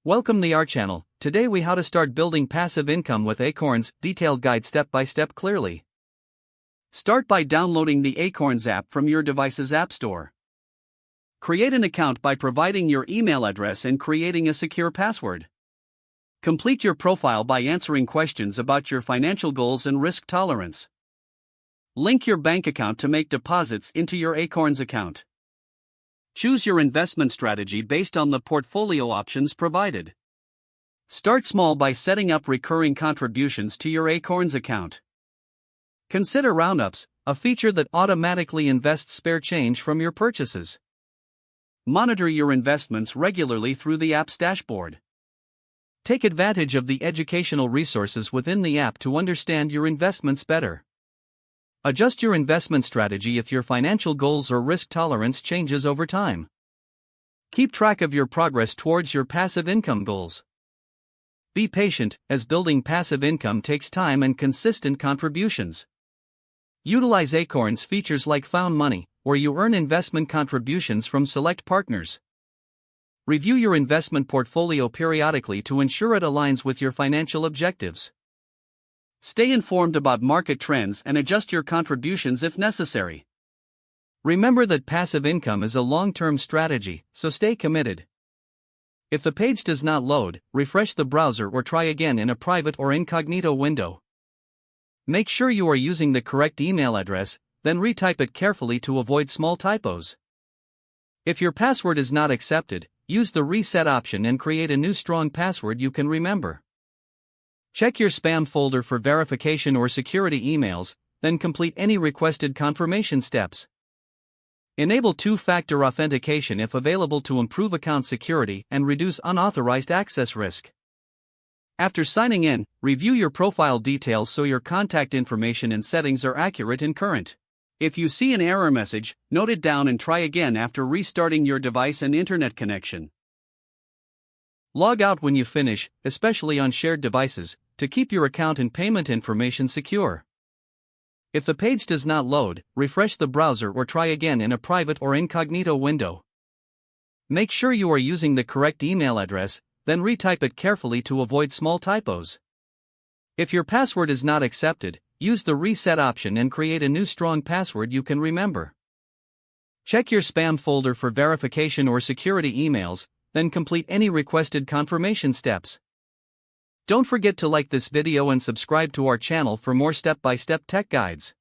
Welcome to our channel. Today we how to start building passive income with Acorns, detailed guide step by step clearly. Start by downloading the Acorns app from your device's app store. Create an account by providing your email address and creating a secure password. Complete your profile by answering questions about your financial goals and risk tolerance. Link your bank account to make deposits into your Acorns account. Choose your investment strategy based on the portfolio options provided. Start small by setting up recurring contributions to your Acorns account. Consider roundups, a feature that automatically invests spare change from your purchases. Monitor your investments regularly through the app's dashboard. Take advantage of the educational resources within the app to understand your investments better. Adjust your investment strategy if your financial goals or risk tolerance changes over time. Keep track of your progress towards your passive income goals. Be patient, as building passive income takes time and consistent contributions. Utilize Acorns features like Found Money, where you earn investment contributions from select partners. Review your investment portfolio periodically to ensure it aligns with your financial objectives. Stay informed about market trends and adjust your contributions if necessary. Remember that passive income is a long-term strategy, so stay committed. If the page does not load, refresh the browser or try again in a private or incognito window. Make sure you are using the correct email address, then retype it carefully to avoid small typos. If your password is not accepted, use the reset option and create a new strong password you can remember. Check your spam folder for verification or security emails, then complete any requested confirmation steps. Enable two-factor authentication if available to improve account security and reduce unauthorized access risk. After signing in, review your profile details so your contact information and settings are accurate and current. If you see an error message, note it down and try again after restarting your device and internet connection. Log out when you finish, especially on shared devices, to keep your account and payment information secure. If the page does not load, refresh the browser or try again in a private or incognito window. Make sure you are using the correct email address, then retype it carefully to avoid small typos. If your password is not accepted, use the reset option and create a new strong password you can remember. Check your spam folder for verification or security emails, then complete any requested confirmation steps. Don't forget to like this video and subscribe to our channel for more step-by-step tech guides.